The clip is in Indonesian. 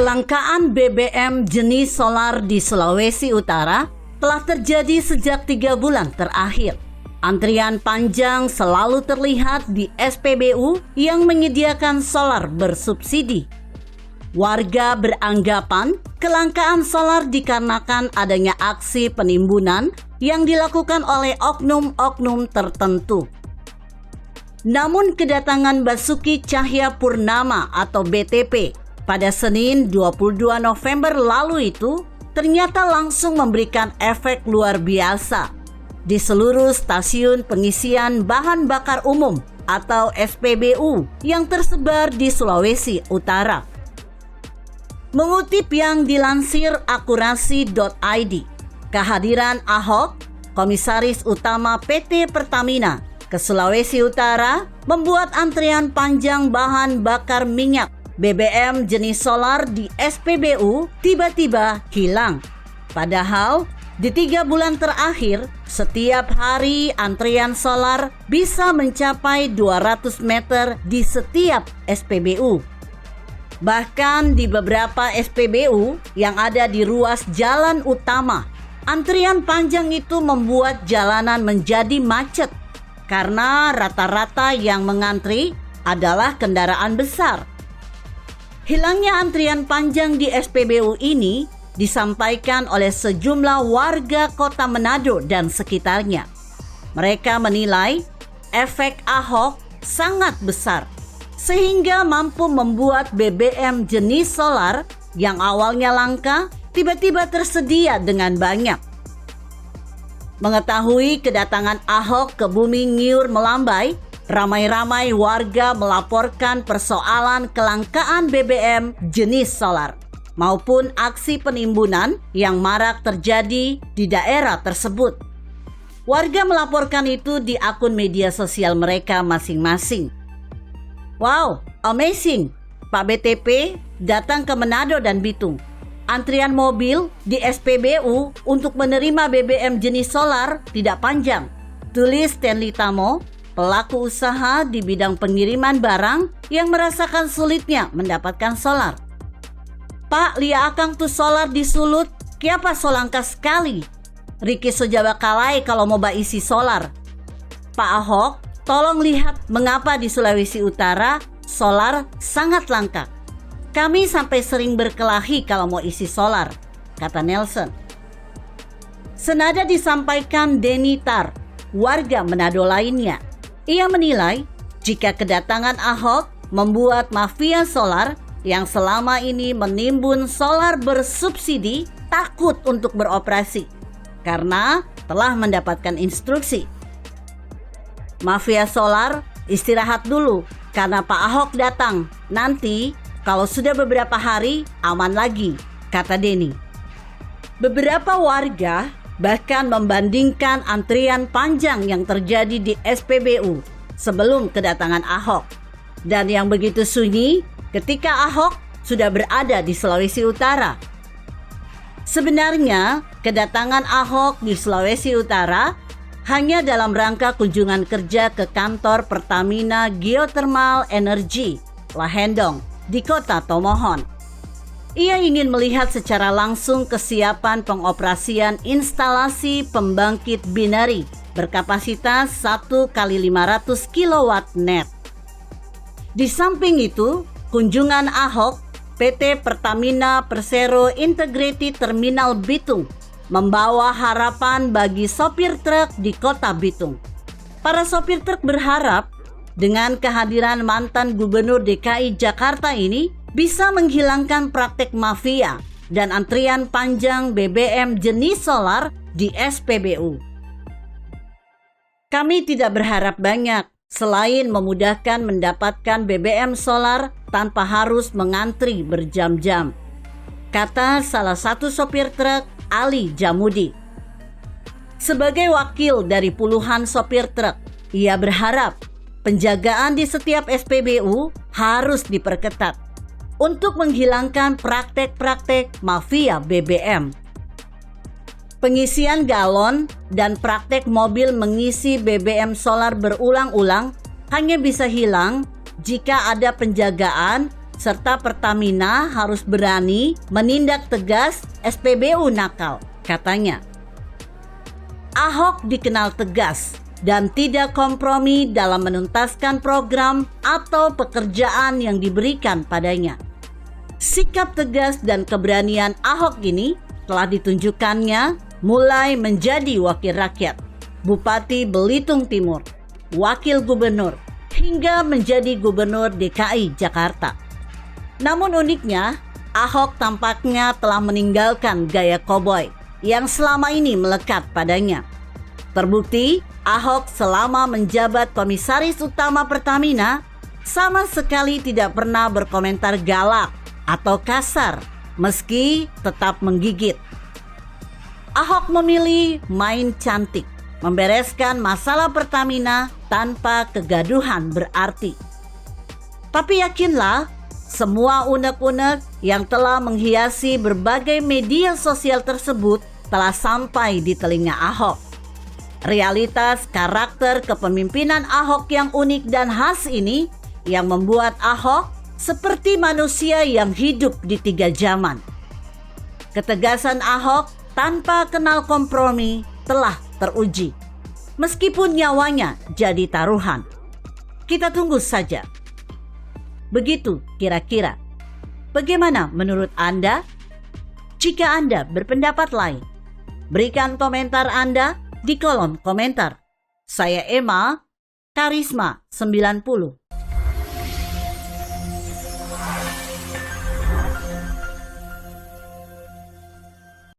Kelangkaan BBM jenis solar di Sulawesi Utara telah terjadi sejak 3 bulan terakhir. Antrian panjang selalu terlihat di SPBU yang menyediakan solar bersubsidi. Warga beranggapan kelangkaan solar dikarenakan adanya aksi penimbunan yang dilakukan oleh oknum-oknum tertentu. Namun kedatangan Basuki Cahayapurnama atau BTP pada Senin 22 November lalu itu ternyata langsung memberikan efek luar biasa di seluruh stasiun pengisian bahan bakar umum atau SPBU yang tersebar di Sulawesi Utara. Mengutip yang dilansir akurasi.id, kehadiran Ahok, Komisaris Utama PT Pertamina ke Sulawesi Utara membuat antrian panjang bahan bakar minyak BBM jenis solar di SPBU tiba-tiba hilang. Padahal di 3 bulan terakhir, setiap hari antrian solar bisa mencapai 200 meter di setiap SPBU. Bahkan di beberapa SPBU yang ada di ruas jalan utama, antrian panjang itu membuat jalanan menjadi macet karena rata-rata yang mengantri adalah kendaraan besar. Hilangnya antrian panjang di SPBU ini disampaikan oleh sejumlah warga kota Manado dan sekitarnya. Mereka menilai efek Ahok sangat besar sehingga mampu membuat BBM jenis solar yang awalnya langka tiba-tiba tersedia dengan banyak. Mengetahui kedatangan Ahok ke Bumi Ngiur melambai, ramai-ramai warga melaporkan persoalan kelangkaan BBM jenis solar maupun aksi penimbunan yang marak terjadi di daerah tersebut. Warga melaporkan itu di akun media sosial mereka masing-masing. Wow, amazing! Pak BTP datang ke Manado dan Bitung. Antrian mobil di SPBU untuk menerima BBM jenis solar tidak panjang. Tulis Stanley Tamo, pelaku usaha di bidang pengiriman barang yang merasakan sulitnya mendapatkan solar. Pak, lia akang tuh solar disulut, kiapa solangka sekali. Riki Sojawa kalai kalau mau isi solar. Pak Ahok, tolong lihat mengapa di Sulawesi Utara solar sangat langka. Kami sampai sering berkelahi kalau mau isi solar, kata Nelson. Senada disampaikan Denny Tar, warga Manado lainnya. Ia menilai jika kedatangan Ahok membuat mafia solar yang selama ini menimbun solar bersubsidi takut untuk beroperasi karena telah mendapatkan instruksi. Mafia solar istirahat dulu karena Pak Ahok datang. Nanti kalau sudah beberapa hari aman lagi, kata Denny. Beberapa warga bahkan membandingkan antrian panjang yang terjadi di SPBU sebelum kedatangan Ahok dan yang begitu sunyi ketika Ahok sudah berada di Sulawesi Utara. Sebenarnya kedatangan Ahok di Sulawesi Utara hanya dalam rangka kunjungan kerja ke kantor Pertamina Geothermal Energy Lahendong di kota Tomohon. Ia ingin melihat secara langsung kesiapan pengoperasian instalasi pembangkit binari berkapasitas 1x500 kW net. Di samping itu, kunjungan Ahok, PT Pertamina Persero Integrated Terminal Bitung membawa harapan bagi sopir truk di kota Bitung. Para sopir truk berharap dengan kehadiran mantan Gubernur DKI Jakarta ini bisa menghilangkan praktek mafia dan antrian panjang BBM jenis solar di SPBU. Kami tidak berharap banyak selain memudahkan mendapatkan BBM solar tanpa harus mengantri berjam-jam, kata salah satu sopir truk, Ali Jamudi. Sebagai wakil dari puluhan sopir truk, ia berharap penjagaan di setiap SPBU harus diperketat untuk menghilangkan praktek-praktek mafia BBM. Pengisian galon dan praktek mobil mengisi BBM solar berulang-ulang hanya bisa hilang jika ada penjagaan serta Pertamina harus berani menindak tegas SPBU nakal, katanya. Ahok dikenal tegas dan tidak kompromi dalam menuntaskan program atau pekerjaan yang diberikan padanya. Sikap tegas dan keberanian Ahok ini telah ditunjukkannya mulai menjadi wakil rakyat, Bupati Belitung Timur, wakil gubernur, hingga menjadi gubernur DKI Jakarta. Namun uniknya, Ahok tampaknya telah meninggalkan gaya koboi yang selama ini melekat padanya. Terbukti, Ahok selama menjabat Komisaris Utama Pertamina sama sekali tidak pernah berkomentar galak atau kasar, meski tetap menggigit. Ahok memilih main cantik, membereskan masalah Pertamina tanpa kegaduhan berarti. Tapi yakinlah, semua unek-unek yang telah menghiasi berbagai media sosial tersebut telah sampai di telinga Ahok. Realitas karakter kepemimpinan Ahok yang unik dan khas ini yang membuat Ahok seperti manusia yang hidup di 3 zaman. Ketegasan Ahok tanpa kenal kompromi telah teruji, meskipun nyawanya jadi taruhan. Kita tunggu saja. Begitu kira-kira. Bagaimana menurut Anda? Jika Anda berpendapat lain, berikan komentar Anda di kolom komentar. Saya Emma, Karisma 90.